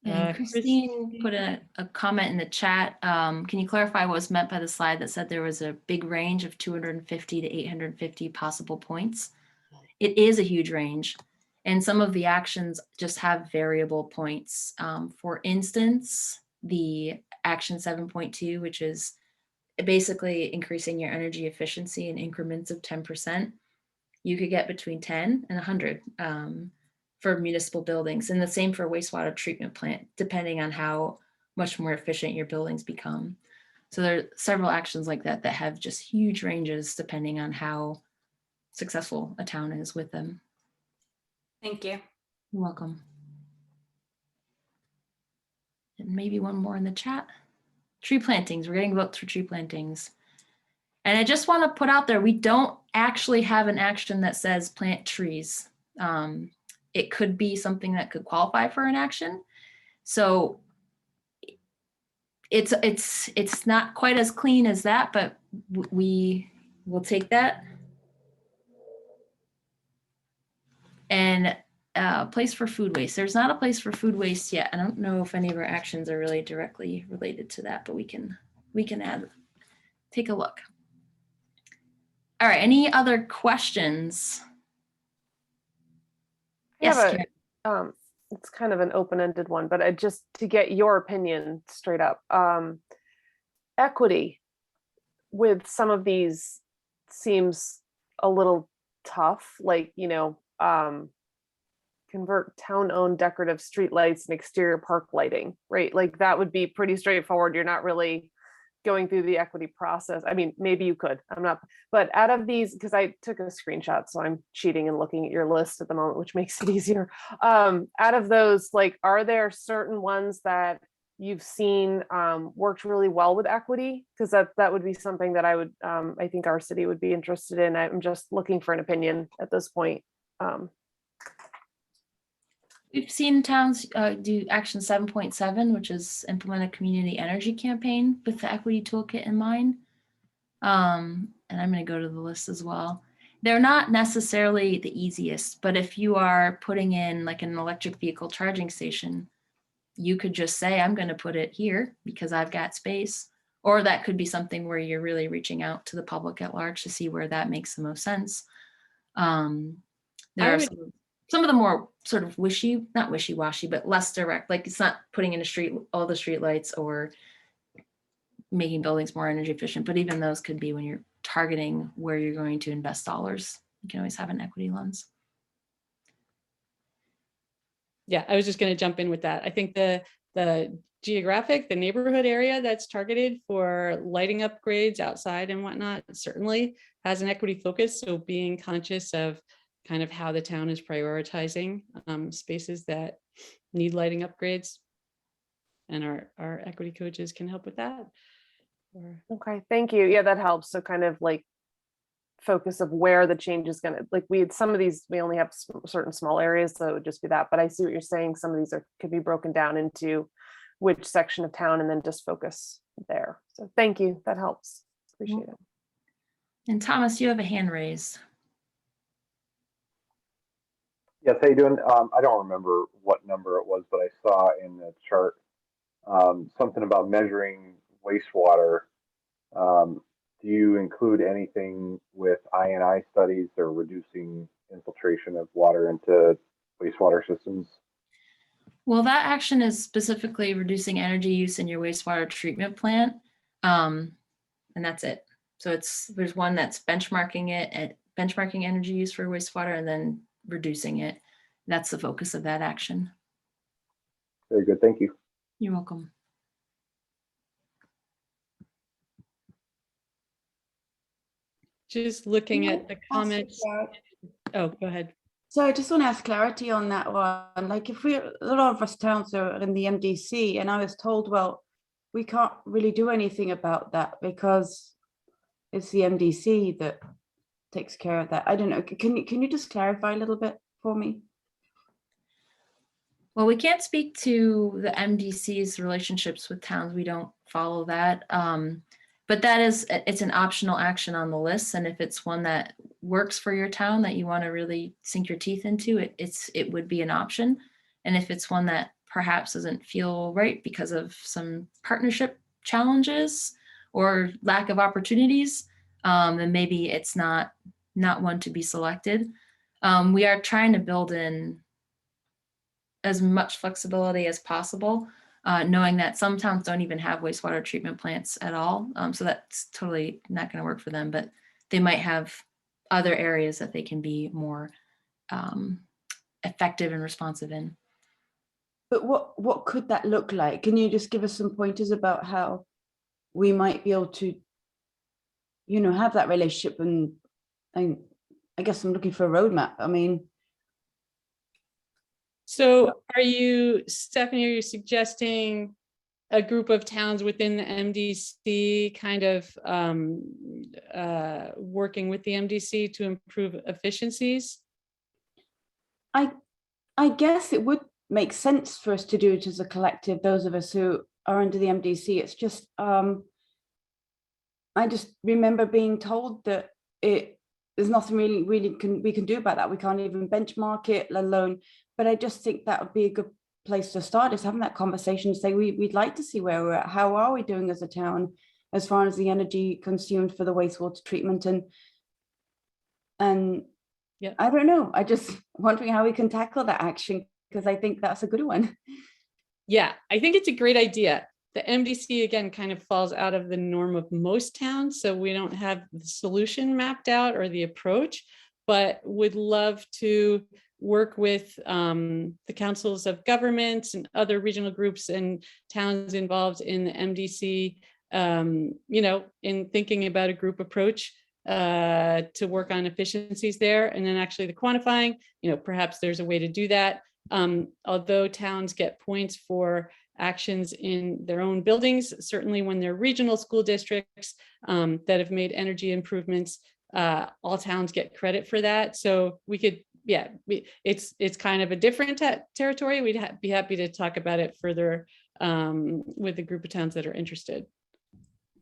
And Christine put a comment in the chat. Can you clarify what was meant by the slide that said there was a big range of 250 to 850 possible points? It is a huge range. And some of the actions just have variable points. For instance, the action 7.2, which is basically increasing your energy efficiency in increments of 10%, you could get between 10 and 100 for municipal buildings, and the same for wastewater treatment plant, depending on how much more efficient your buildings become. So there are several actions like that that have just huge ranges depending on how successful a town is with them. Thank you. You're welcome. And maybe one more in the chat. Tree plantings, we're getting votes for tree plantings. And I just want to put out there, we don't actually have an action that says plant trees. It could be something that could qualify for an action. So it's not quite as clean as that, but we will take that. And place for food waste. There's not a place for food waste yet. I don't know if any of our actions are really directly related to that, but we can take a look. All right, any other questions? Yes, Karen. It's kind of an open-ended one, but just to get your opinion straight up. Equity with some of these seems a little tough, like, convert town-owned decorative streetlights and exterior park lighting, right? Like that would be pretty straightforward. You're not really going through the equity process. I mean, maybe you could, I'm not, but out of these, because I took a screenshot, so I'm cheating and looking at your list at the moment, which makes it easier. Out of those, like, are there certain ones that you've seen worked really well with equity? Because that would be something that I would, I think our city would be interested in. I'm just looking for an opinion at this point. We've seen towns do action 7.7, which is implement a community energy campaign with the equity toolkit in mind. And I'm going to go to the list as well. They're not necessarily the easiest, but if you are putting in like an electric vehicle charging station, you could just say, I'm going to put it here because I've got space. Or that could be something where you're really reaching out to the public at large to see where that makes the most sense. There are some of the more sort of not wishy-washy, but less direct, like it's not putting in all the street lights or making buildings more energy efficient, but even those could be when you're targeting where you're going to invest dollars. You can always have an equity lens. Yeah, I was just going to jump in with that. I think the neighborhood area that's targeted for lighting upgrades outside and whatnot certainly has an equity focus. So being conscious of kind of how the town is prioritizing spaces that need lighting upgrades, and our equity coaches can help with that. Okay, thank you. Yeah, that helps. So kind of like focus of where the change is going to, like we had some of these, we only have certain small areas, so it would just be that. But I see what you're saying. Some of these could be broken down into which section of town and then just focus there. So thank you. That helps. Appreciate it. And Thomas, you have a hand raised. Yes, how you doing? I don't remember what number it was, but I saw in the chart something about measuring wastewater. Do you include anything with I&I studies or reducing infiltration of water into wastewater systems? Well, that action is specifically reducing energy use in your wastewater treatment plant. And that's it. So there's one that's benchmarking energy use for wastewater and then reducing it. That's the focus of that action. Very good, thank you. You're welcome. Just looking at the comments. Oh, go ahead. So I just want to ask clarity on that one. Like if a lot of us towns are in the MDC, and I was told, well, we can't really do anything about that because it's the MDC that takes care of that. I don't know. Can you just clarify a little bit for me? Well, we can't speak to the MDC's relationships with towns. We don't follow that. But it's an optional action on the list. And if it's one that works for your town that you want to really sink your teeth into, it would be an option. And if it's one that perhaps doesn't feel right because of some partnership challenges or lack of opportunities, then maybe it's not one to be selected. We are trying to build in as much flexibility as possible, knowing that some towns don't even have wastewater treatment plants at all. So that's totally not going to work for them, but they might have other areas that they can be more effective and responsive in. But what could that look like? Can you just give us some pointers about how we might be able to, have that relationship? And I guess I'm looking for a roadmap. I mean, so Stephanie, are you suggesting a group of towns within the MDC kind of working with the MDC to improve efficiencies? I guess it would make sense for us to do it as a collective, those of us who are under the MDC. It's just, I just remember being told that there's nothing really we can do about that. We can't even benchmark it, let alone. But I just think that would be a good place to start, is having that conversation, say we'd like to see where we're at. How are we doing as a town as far as the energy consumed for the wastewater treatment? And yeah, I don't know. I just wondering how we can tackle that action, because I think that's a good one. Yeah, I think it's a great idea. The MDC, again, kind of falls out of the norm of most towns, so we don't have the solution mapped out or the approach, but would love to work with the councils of governments and other regional groups and towns involved in the MDC, in thinking about a group approach to work on efficiencies there. And then actually the quantifying, perhaps there's a way to do that. Although towns get points for actions in their own buildings, certainly when they're regional school districts that have made energy improvements, all towns get credit for that. So we could, it's kind of a different territory. We'd be happy to talk about it further with a group of towns that are interested.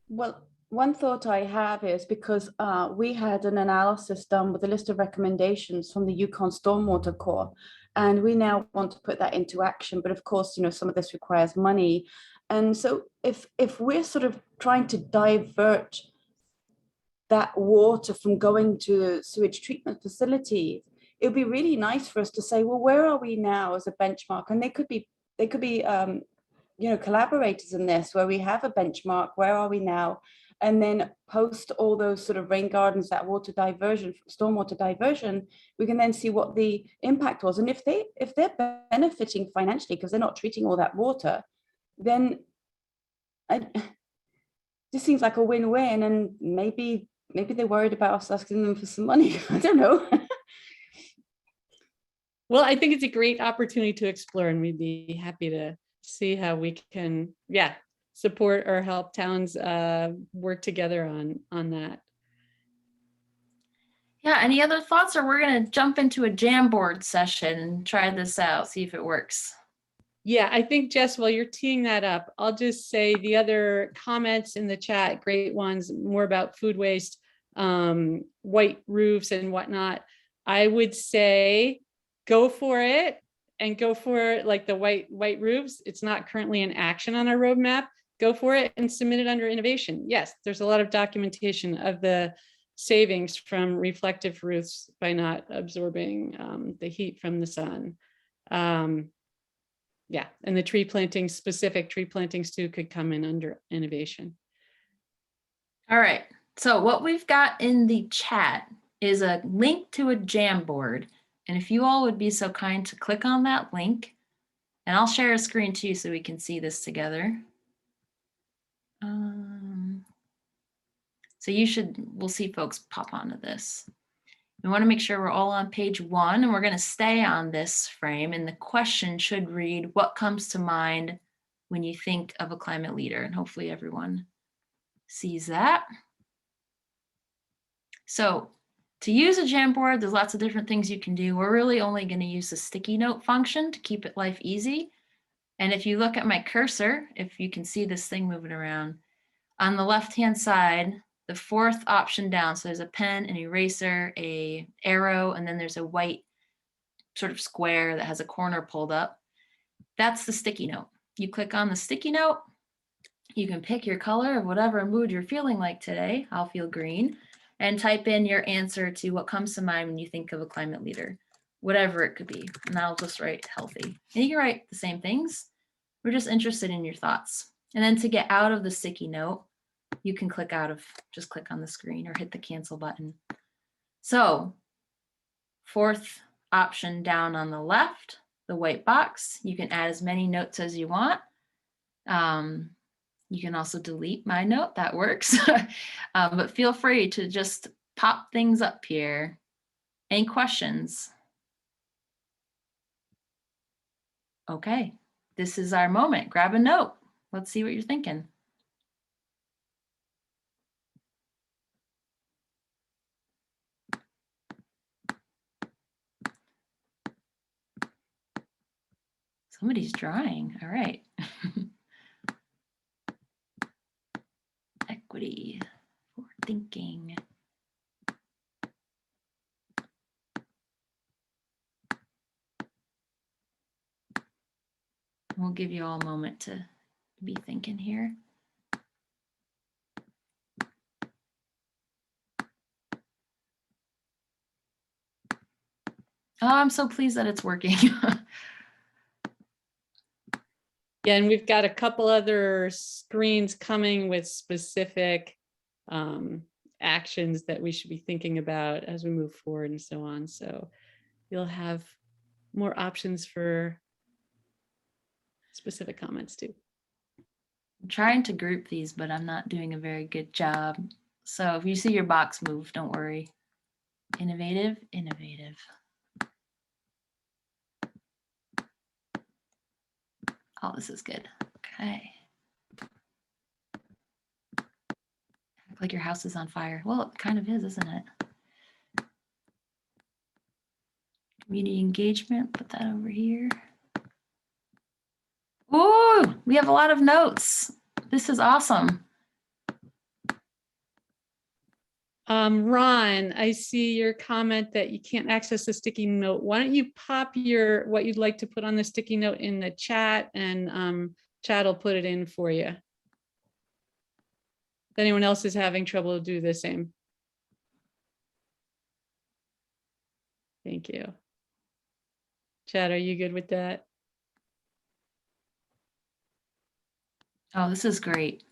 Well, one thought I have is because we had an analysis done with a list of recommendations from the Yukon Stormwater Corps, and we now want to put that into action. But of course, some of this requires money. And so if we're sort of trying to divert that water from going to sewage treatment facilities, it would be really nice for us to say, well, where are we now as a benchmark? And they could be you know, collaborators in this, where we have a benchmark, where are we now? And then post all those sort of rain gardens, that water diversion, stormwater diversion, we can then see what the impact was. And if they're benefiting financially because they're not treating all that water, then this seems like a win-win. And maybe they're worried about us asking them for some money. I don't know. Well, I think it's a great opportunity to explore, and we'd be happy to see how we can, support or help towns work together on that. Yeah, any other thoughts, or we're gonna jump into a Jamboard session and try this out, see if it works. Yeah, I think, Jess, while you're teeing that up, I'll just say the other comments in the chat, great ones, more about food waste, white roofs and whatnot. I would say go for it, and go for like the white roofs. It's not currently an action on our roadmap. Go for it and submit it under innovation. Yes, there's a lot of documentation of the savings from reflective roofs by not absorbing the heat from the sun. Yeah, and the tree plantings, specific tree plantings too, could come in under innovation. All right, so what we've got in the chat is a link to a Jamboard. And if you all would be so kind to click on that link, and I'll share a screen too so we can see this together. So we'll see folks pop onto this. We want to make sure we're all on page 1, and we're going to stay on this frame. And the question should read, what comes to mind when you think of a climate leader? And hopefully everyone sees that. So to use a Jamboard, there's lots of different things you can do. We're really only going to use the sticky note function to keep it life easy. And if you look at my cursor, if you can see this thing moving around, on the left-hand side, the 4th option down, so there's a pen, an eraser, a arrow, and then there's a white sort of square that has a corner pulled up. That's the sticky note. You click on the sticky note, you can pick your color of whatever mood you're feeling like today. I'll feel green, and type in your answer to what comes to mind when you think of a climate leader, whatever it could be. And I'll just write healthy. And you can write the same things. We're just interested in your thoughts. And then to get out of the sticky note, you can just click on the screen or hit the cancel button. So 4th option down on the left, the white box, you can add as many notes as you want. You can also delete my note, that works. But feel free to just pop things up here. Any questions? Okay, this is our moment. Grab a note. Let's see what you're thinking. Somebody's drawing. All right. Equity for thinking. We'll give you all a moment to be thinking here. Oh, I'm so pleased that it's working. Yeah, and we've got a couple other screens coming with specific actions that we should be thinking about as we move forward and so on. So you'll have more options for specific comments too. I'm trying to group these, but I'm not doing a very good job. So if you see your box move, don't worry. Innovative, innovative. Oh, this is good. Okay. Act like your house is on fire. Well, it kind of is, isn't it? Community engagement, put that over here. Ooh, we have a lot of notes. This is awesome. Ron, I see your comment that you can't access the sticky note. Why don't you pop what you'd like to put on the sticky note in the chat, and Chat will put it in for you. If anyone else is having trouble, do the same. Thank you. Chat, are you good with that? Oh, this is great.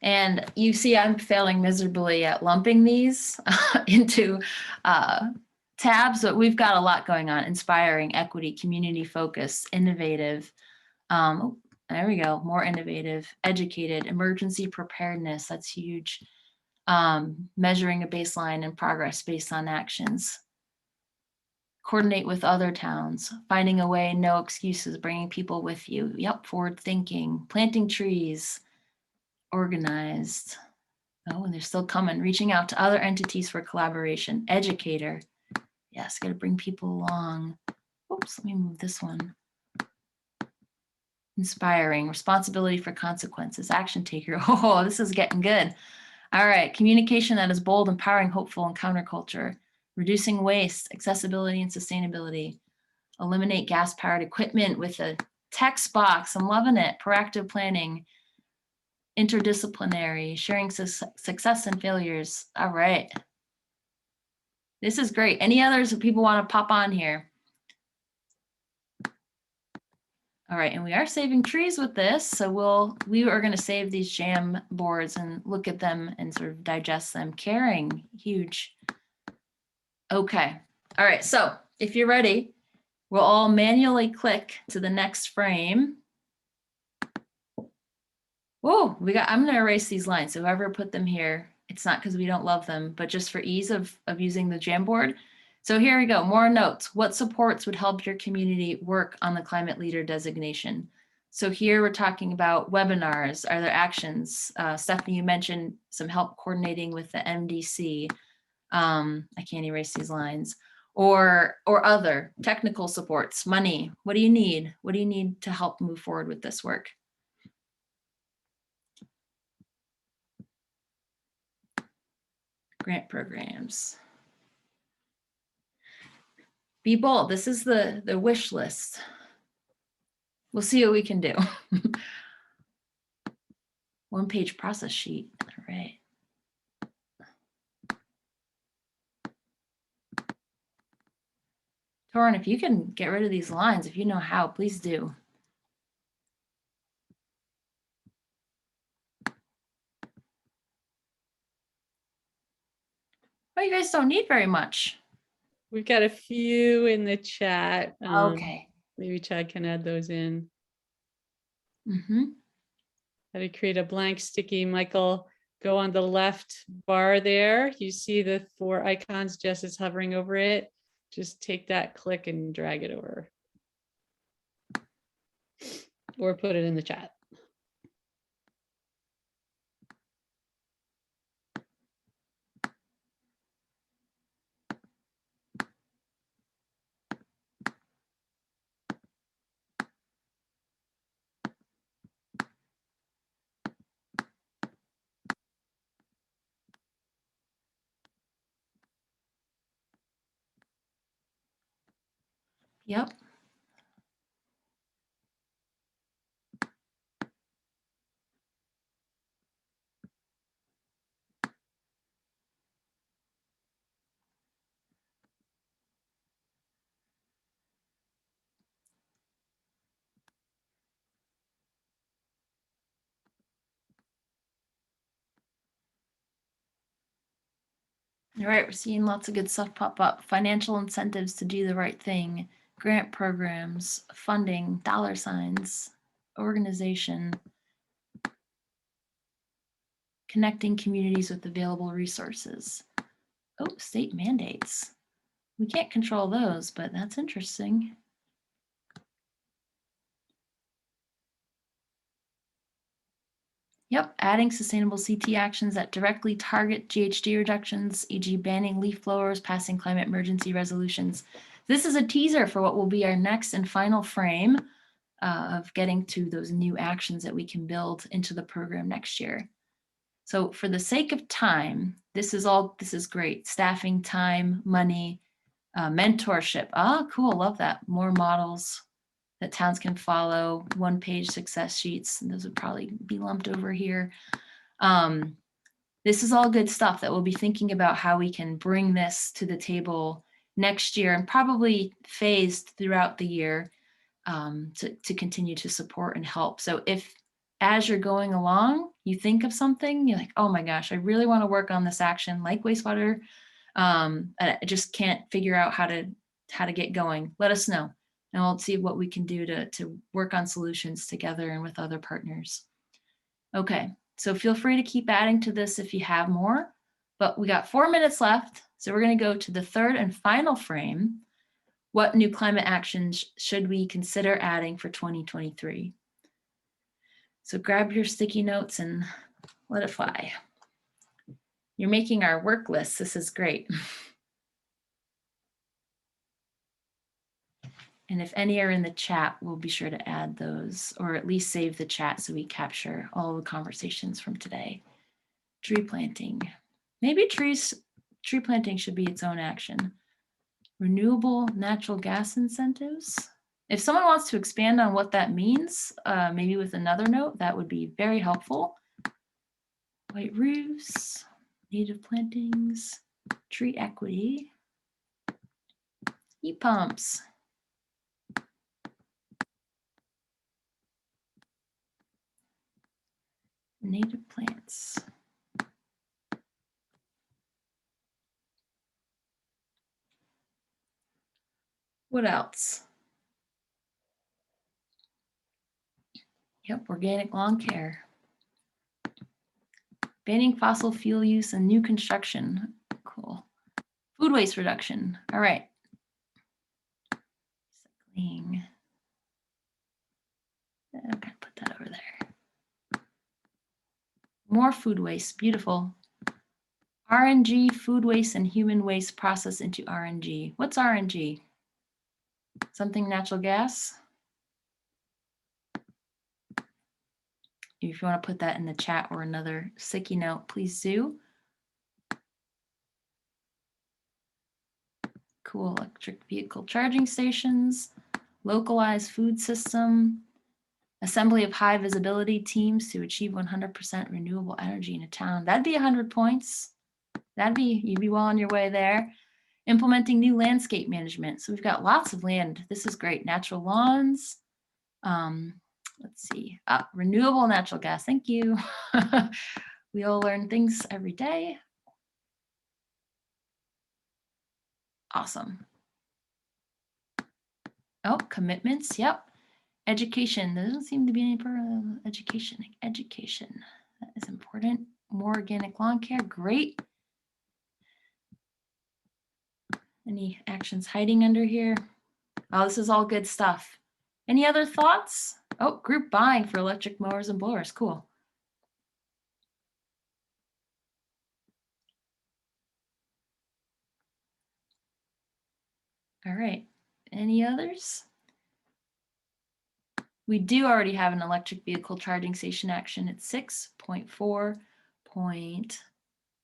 And you see, I'm failing miserably at lumping these into tabs, but we've got a lot going on: inspiring, equity, community focus, innovative. There we go, more innovative, educated, emergency preparedness, that's huge. Measuring a baseline and progress based on actions. Coordinate with other towns, finding a way, no excuses, bringing people with you. Yep, forward thinking, planting trees, organized. Oh, and they're still coming. Reaching out to other entities for collaboration. Educator. Yes, got to bring people along. Oops, let me move this one. Inspiring. Responsibility for consequences. Action taker. Oh, this is getting good. All right. Communication that is bold, empowering, hopeful, and counterculture. Reducing waste, accessibility, and sustainability. Eliminate gas-powered equipment with a text box. I'm loving it. Proactive planning. Interdisciplinary, sharing success and failures. All right. This is great. Any others that people want to pop on here? All right, and we are saving trees with this, so we are going to save these jam boards and look at them and sort of digest them. Caring, huge. Okay. All right, so if you're ready, we'll all manually click to the next frame. Oh, I'm going to erase these lines. So whoever put them here, it's not because we don't love them, but just for ease of using the Jamboard. So here we go. More notes. What supports would help your community work on the Climate Leader Designation? So here we're talking about webinars. Are there actions? Stephanie, you mentioned some help coordinating with the MDC. I can't erase these lines. Or other technical supports, money. What do you need? What do you need to help move forward with this work? Grant programs. Be bold. This is the wish list. We'll see what we can do. One-page process sheet. All right. Torrin, if you can get rid of these lines, if you know how, please do. Oh, you guys don't need very much. We've got a few in the chat. Okay. Maybe Chad can add those in. Mm-hmm. How to create a blank sticky. Michael, go on the left bar there. You see the 4 icons. Jess is hovering over it. Just take that click and drag it over. Or put it in the chat. Yep. All right, we're seeing lots of good stuff pop up. Financial incentives to do the right thing, grant programs, funding, dollar signs, organization, connecting communities with available resources. Oh, state mandates. We can't control those, but that's interesting. Yep, adding sustainable CT actions that directly target GHG reductions, e.g. banning leaf blowers, passing climate emergency resolutions. This is a teaser for what will be our next and final frame of getting to those new actions that we can build into the program next year. So for the sake of time, this is great. Staffing, time, money, mentorship. Ah, cool, love that. More models, that towns can follow, one-page success sheets, and those would probably be lumped over here. This is all good stuff that we'll be thinking about how we can bring this to the table next year and probably phased throughout the year to continue to support and help. So if as you're going along, you think of something, you're like, oh my gosh, I really want to work on this action like wastewater. And I just can't figure out how to get going. Let us know. And we'll see what we can do to work on solutions together and with other partners. Okay, so feel free to keep adding to this if you have more, but we got 4 minutes left. So we're going to go to the third and final frame. What new climate actions should we consider adding for 2023? So grab your sticky notes and let it fly. You're making our work list. This is great. And if any are in the chat, we'll be sure to add those, or at least save the chat so we capture all the conversations from today. Tree planting. Maybe tree planting should be its own action. Renewable natural gas incentives. If someone wants to expand on what that means, maybe with another note, that would be very helpful. White roofs, native plantings, tree equity, heat pumps. Native plants. What else? Yep, organic lawn care. Banning fossil fuel use and new construction. Cool. Food waste reduction. All right. Recycling. Okay, put that over there. More food waste. Beautiful. RNG, food waste, and human waste processed into RNG. What's RNG? Something natural gas? If you want to put that in the chat or another sticky note, please do. Cool. Electric vehicle charging stations, localized food system, assembly of high visibility teams to achieve 100% renewable energy in a town. That'd be 100 points. You'd be well on your way there. Implementing new landscape management. So we've got lots of land. This is great. Natural lawns. Let's see. Renewable natural gas. Thank you. We all learn things every day. Awesome. Oh, commitments. Yep. Education. There doesn't seem to be any part of education. Education. That is important. More organic lawn care. Great. Any actions hiding under here? Oh, this is all good stuff. Any other thoughts? Oh, group buying for electric mowers and blowers. Cool. All right. Any others? We do already have an electric vehicle charging station action. It's 6.4. I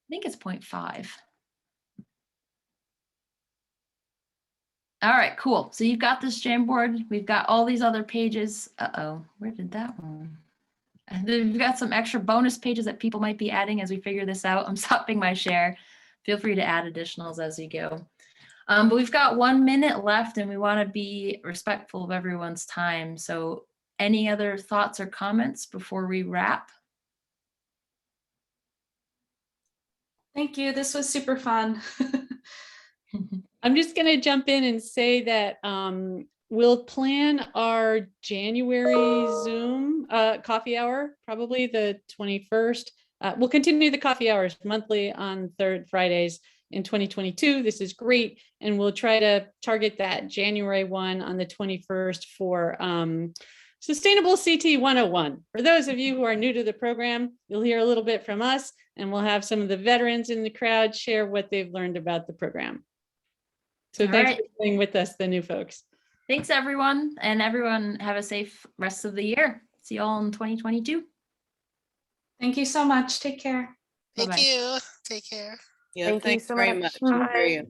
think it's 0.5. All right, cool. So you've got this Jamboard. We've got all these other pages. Uh-oh, where did that one? And then we've got some extra bonus pages that people might be adding as we figure this out. I'm stopping my share. Feel free to add additionals as you go. But we've got 1 minute left and we want to be respectful of everyone's time. So any other thoughts or comments before we wrap? Thank you. This was super fun. I'm just going to jump in and say that we'll plan our January Zoom coffee hour, probably the 21st. We'll continue the coffee hours monthly on third Fridays in 2022. This is great. And we'll try to target that January 1 on the 21st for Sustainable CT 101. For those of you who are new to the program, you'll hear a little bit from us and we'll have some of the veterans in the crowd share what they've learned about the program. So thanks for being with us, the new folks. Thanks, everyone. And everyone have a safe rest of the year. See you all in 2022. Thank you so much. Take care. Thank Bye-bye. you. Take care. Yeah, Thank you thanks so very much. much. Bye.